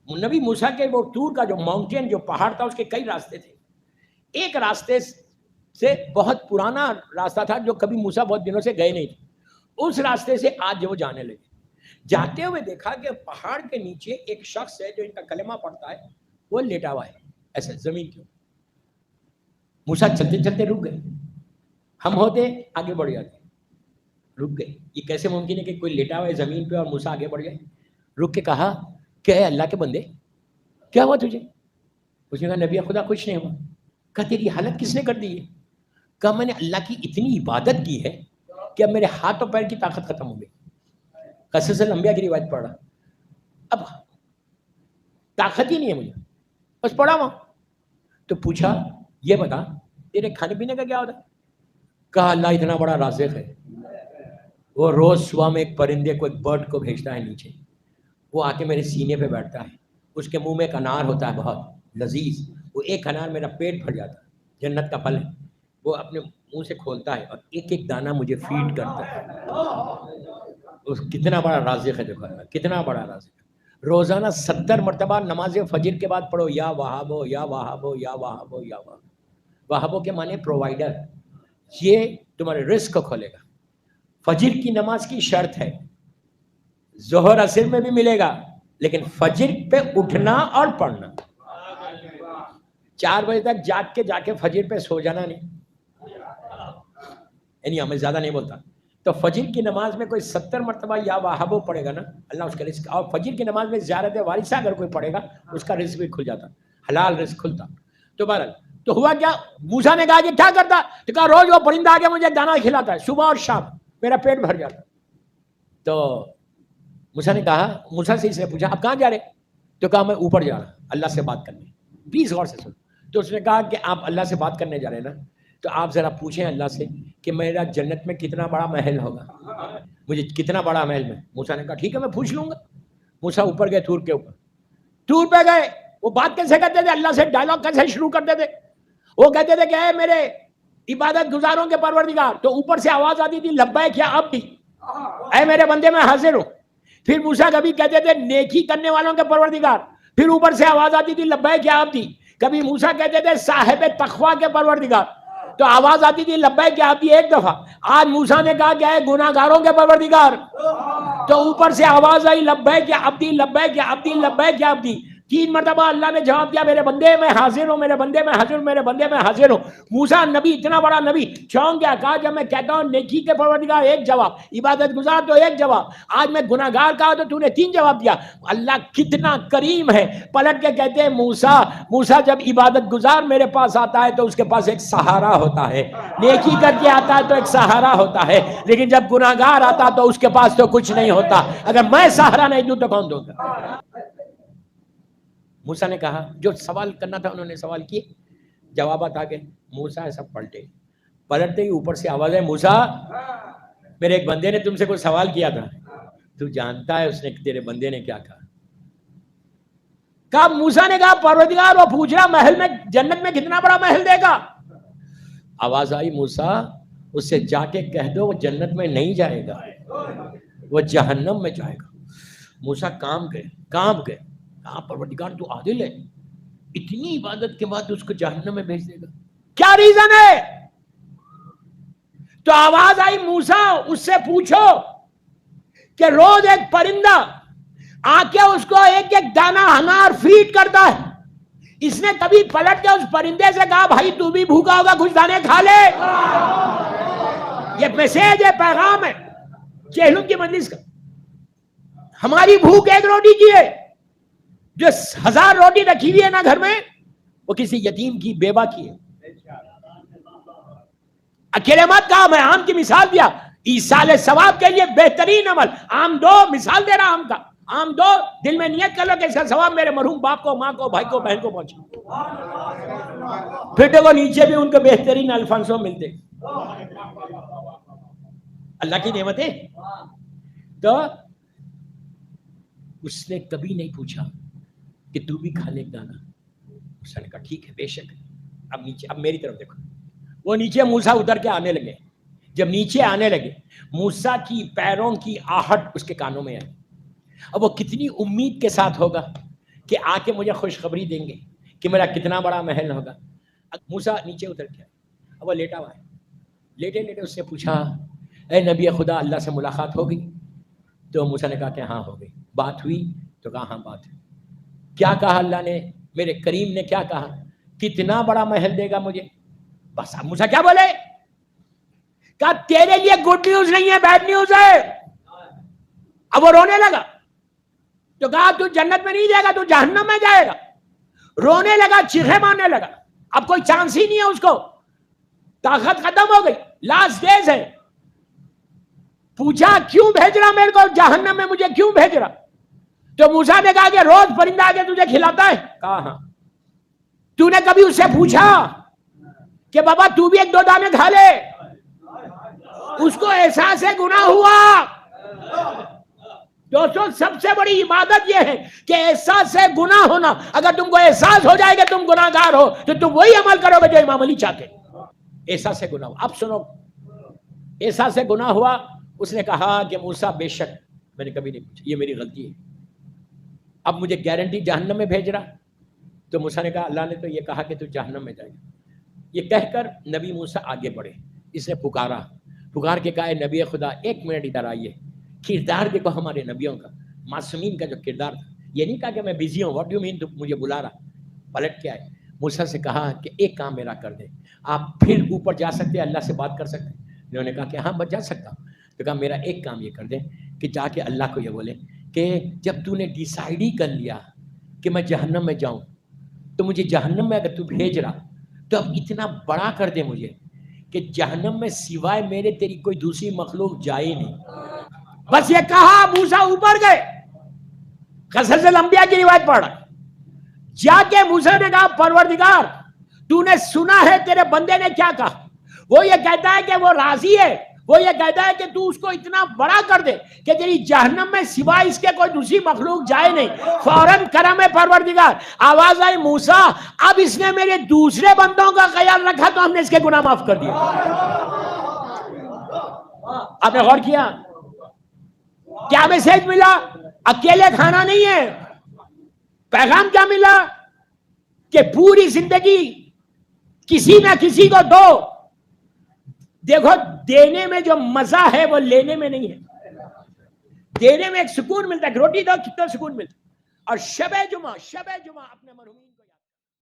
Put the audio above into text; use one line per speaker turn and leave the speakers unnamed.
نبی موسیٰ کے وہ طور کا جو ماؤنٹین جو پہاڑ تھا اس کے کئی راستے تھے. ایک راستے سے بہت پرانا راستہ تھا جو کبھی موسیٰ بہت دنوں سے گئے نہیں تھے, اس راستے سے آج وہ جانے لگے. جاتے ہوئے دیکھا کہ پہاڑ کے نیچے ایک شخص ہے جو ان کا کلمہ پڑھتا ہے, وہ لیٹا ہوا ہے ایسے زمین کے. موسیٰ چلتے چلتے رک گئے. ہم ہوتے آگے بڑھ جاتے, رک گئے. یہ کیسے ممکن ہے کہ کوئی لیٹا ہوا ہے زمین پہ اور موسیٰ آگے بڑھ جائے؟ رک کے کہا کہ اے اللہ کے بندے کیا ہوا تجھے؟ اس نے کہا نبی خدا کچھ نہیں ہوا. کہا تیری حالت کس نے کر دی ہے؟ کہا میں نے اللہ کی اتنی عبادت کی ہے کہ اب میرے ہاتھ اور پیر کی طاقت ختم ہو گئی. قصص الانبیاء کی روایت پڑھ رہا, اب طاقت ہی نہیں ہے مجھے, بس پڑھا وہاں. تو پوچھا یہ بتا تیرے کھانے پینے کا کیا ہوتا ہے؟ کہا اللہ اتنا بڑا رازق ہے, وہ روز صبح میں ایک پرندے کو ایک برڈ کو بھیجتا ہے نیچے, وہ آ کے میرے سینے پہ بیٹھتا ہے, اس کے منہ میں ایک انار ہوتا ہے بہت لذیذ, وہ ایک انار میرا پیٹ بھر جاتا ہے, جنت کا پھل ہے, وہ اپنے منہ سے کھولتا ہے اور ایک ایک دانہ مجھے فیڈ کرتا ہے. اس کتنا بڑا رازق ہے, دیکھو کتنا بڑا رازق ہے. روزانہ 70 مرتبہ نماز فجر کے بعد پڑھو یا وہابو یا وہابو یا وہابو یا وہابو. وہابو کے معنی پرووائڈر, یہ تمہارے رزق کو کھولے گا. فجر کی نماز کی شرط ہے, ظہر عصر میں بھی ملے گا لیکن فجر پہ اٹھنا اور پڑھنا. 4 بجے تک جاگ کے فجر پہ سو جانا نہیں, یعنی ہمیں زیادہ نہیں بولتا. تو فجر کی نماز میں کوئی 70 مرتبہ یا وہابو پڑھے گا نا, اللہ اس کا رزق, اور فجر کی نماز میں زیارت وارثہ اگر کوئی پڑھے گا اس کا رزق بھی کھل جاتا, حلال رزق کھلتا. تو بہرحال تو ہوا کیا, موسیٰ نے کہا کہ کیا کرتا؟ تو کہا روز وہ پرندہ آ کے مجھے دانہ کھلاتا ہے صبح اور شام, میرا پیٹ بھر جاتا. تو موسیٰ نے کہا, موسیٰ سے اس نے پوچھا آپ کہاں جا رہے؟ تو کہا میں اوپر جا رہا اللہ سے بات کرنے. پلیز غور سے سنو. تو اس نے کہا کہ آپ اللہ سے بات کرنے جا رہے ہیں نا, تو آپ ذرا پوچھیں اللہ سے کہ میرا جنت میں کتنا بڑا محل ہوگا, مجھے کتنا بڑا محل میں. موسیٰ نے کہا ٹھیک ہے میں پوچھ لوں گا. موسیٰ اوپر گئے, طور کے اوپر, طور پہ گئے. وہ بات کیسے کرتے تھے, اللہ سے ڈائلاگ کیسے شروع کرتے تھے؟ وہ کہتے تھے کہ اے میرے عبادت گزاروں کے پروردگار, تو اوپر سے آواز آتی تھی لبیک یا عبدی, اے میرے بندے میں حاضر ہوں. پھر موسیٰ کبھی کہتے تھے نیکی کرنے والوں کے پروردگار, پھر اوپر سے آواز آتی تھی لبیک یا عبدی. کبھی موسیٰ کہتے تھے صاحب تقویٰ کے پروردگار, تو آواز آتی تھی لبیک یا عبدی ایک دفعہ. آج موسیٰ نے کہا کہ اے گناہگاروں کے پروردگار, تو اوپر سے آواز آئی لبیک یا عبدی لبیک یا عبدی لبیک یا عبدی. 3 مرتبہ اللہ نے جواب دیا میرے بندے میں حاضر ہوں, میرے بندے میں حاضر ہوں, میرے بندے میں حاضر ہوں. موسیٰ نبی اتنا بڑا نبی چونک گیا, کہا جب میں کہتا ہوں نیکی کے پروردگار ایک جواب, عبادت گزار تو ایک جواب, آج میں گناہ گار کہا تو تو نے 3 جواب دیا. اللہ کتنا کریم ہے. پلٹ کے کہتے ہیں موسیٰ جب عبادت گزار میرے پاس آتا ہے تو اس کے پاس ایک سہارا ہوتا ہے, نیکی کر کے آتا ہے تو ایک سہارا ہوتا ہے, لیکن جب گناہ گار آتا تو اس کے پاس تو کچھ نہیں ہوتا. اگر میں سہارا نہیں دوں تو کون دوں گا؟ موسیٰ نے کہا, جو سوال کرنا تھا انہوں نے سوال کیے, جوابات آ گئے. موسیٰ سب پلٹتے ہی اوپر سے آواز ہے موسیٰ میرے ایک بندے نے تم سے کوئی سوال کیا تھا, تو جانتا ہے اس نے تیرے بندے نے کیا کہا؟ کہا موسیٰ نے کہا پروردگار وہ پوچھ رہا محل میں جنت میں کتنا بڑا محل دے گا. آواز آئی موسیٰ اس سے جا کے کہہ دو وہ جنت میں نہیں جائے گا, وہ جہنم میں جائے گا. موسیٰ کام گئے. پروردگار تو عادل ہے, اتنی عبادت کے بعد اس کو جہنم میں بھیج دے گا, کیا ریزن ہے؟ تو آواز آئی موسیٰ اس سے پوچھو کہ روز ایک پرندہ آ کے اس کو ایک ایک دانہ انار فیڈ کرتا ہے. اس نے کبھی پلٹ کے اس پرندے سے کہا بھائی تو بھی بھوکا ہوگا کچھ دانے کھا لے؟ یہ میسج ہے, پیغام ہے چہلم کی مجلس کا. ہماری بھوک 1 روٹی کی ہے, جو 1000 روٹی رکھی ہوئی ہے نا گھر میں وہ کسی یتیم کی, بیوہ کی ہے. اکیلے مت کہا, میں آم کی مثال دیا, ایصال ثواب کے لیے بہترین عمل آم دو, مثال دے رہا آم کا. آم دو, دل میں نیت کر لو کہ اس کا ثواب میرے مرحوم باپ کو, ماں کو, بھائی کو, بہن کو پہنچے. پھر دیکھو نیچے بھی ان کو بہترین الفانسو ملتے. اللہ کی نعمت ہے. تو اس نے کبھی نہیں پوچھا کہ تو بھی کھا لے گانا. موسیٰ نے کہا ٹھیک ہے بے شک. اب نیچے, اب میری طرف دیکھو. وہ نیچے موسیٰ اتر کے آنے لگے. جب نیچے آنے لگے موسیٰ کی پیروں کی آہٹ اس کے کانوں میں آئی. اب وہ کتنی امید کے ساتھ ہوگا کہ آ کے مجھے خوشخبری دیں گے کہ میرا کتنا بڑا محل ہوگا. موسیٰ نیچے اتر کے اب وہ لیٹا ہوا ہے. لیٹے لیٹے اس سے پوچھا اے نبی خدا اللہ سے ملاقات ہو گئی؟ تو موسیٰ نے کہا کہ ہاں ہو گئی. بات ہوئی؟ تو کہا ہاں بات ہوئی. کیا کہا اللہ نے؟ میرے کریم نے کیا کہا؟ کتنا بڑا محل دے گا مجھے؟ بس اب موسیٰ کیا بولے؟ کہا تیرے لیے گڈ نیوز نہیں ہے، بیڈ نیوز ہے. اب وہ رونے لگا. تو کہا تو جنت میں نہیں جائے گا، تو جہنم میں جائے گا. رونے لگا، چیخے مارنے لگا. اب کوئی چانس ہی نہیں ہے اس کو، طاقت ختم ہو گئی، لاسٹ ڈیز ہے. پوچھا کیوں بھیج رہا میرے کو جہنم میں، مجھے کیوں بھیج رہا؟ تو موسیٰ نے کہا کہ روز پرندہ آ کے تجھے کھلاتا ہے. کہا ہاں. تو نے کبھی اس سے پوچھا کہ بابا تو بھی ایک دو دانے کھا لے؟ اس کو احساس گناہ ہوا. دوستوں سب سے بڑی عبادت یہ ہے کہ احساس سے گناہ ہونا. اگر تم کو احساس ہو جائے گا تم گناہ گار ہو تو تم وہی عمل کرو گے جو امام علی چاہتے. احساس سے گناہ ہوا. اب سنو، احساس سے گناہ ہوا. اس نے کہا کہ موسیٰ بے شک میں نے کبھی نہیں پوچھا، یہ میری غلطی ہے. اب مجھے گارنٹی جہنم میں بھیج رہا. تو موسیٰ نے کہا اللہ نے تو یہ کہا کہ تو جہنم میں جائے گا. یہ کہہ کر نبی موسیٰ آگے بڑھے. اس نے پکار کے کہا اے نبی خدا ایک منٹ ادھر آئیے. کردار دیکھو ہمارے نبیوں کا، معصومین کا جو کردار تھا. یہ نہیں کہا کہ میں بزی ہوں، واٹ ڈو یو مین تو مجھے بلا رہا. پلٹ کے آئے. موسیٰ سے کہا کہ ایک کام میرا کر دیں، آپ پھر اوپر جا سکتے ہیں، اللہ سے بات کر سکتے ہیں. انہوں نے کہا کہ ہاں بس جا سکتا ہوں. تو کہا میرا ایک کام یہ کر دیں کہ جا کے اللہ کو یہ بولے کہ جب تو نے ڈیسائیڈ ہی کر لیا کہ میں جہنم میں جاؤں تو مجھے جہنم میں اگر تو بھیج رہا تو اب اتنا بڑا کر دے مجھے کہ جہنم میں سوائے میرے تیری کوئی دوسری مخلوق جائے نہیں. بس یہ کہا موسیٰ اوپر گئے. قصص الانبیاء کی روایت پڑھ رہا. جا کے موسیٰ نے کہا پروردگار تو نے سنا ہے تیرے بندے نے کیا کہا. وہ یہ کہتا ہے کہ وہ راضی ہے، وہ یہ کہتا ہے کہ تو اس کو اتنا بڑا کر دے کہ تیری جہنم میں سوائے اس کے کوئی دوسری مخلوق جائے نہیں. فوراً کرم پروردگار آواز آئی موسیٰ اب اس نے میرے دوسرے بندوں کا خیال رکھا تو ہم نے اس کے گناہ معاف کر دیا. آپ نے غور کیا کیا میسج ملا؟ اکیلے کھانا نہیں ہے. پیغام کیا ملا کہ پوری زندگی کسی نہ کسی کو دو. دیکھو دینے میں جو مزہ ہے وہ لینے میں نہیں ہے. دینے میں ایک سکون ملتا ہے، روٹی دو کتنا سکون ملتا ہے. اور شب جمعہ اپنے مرحوم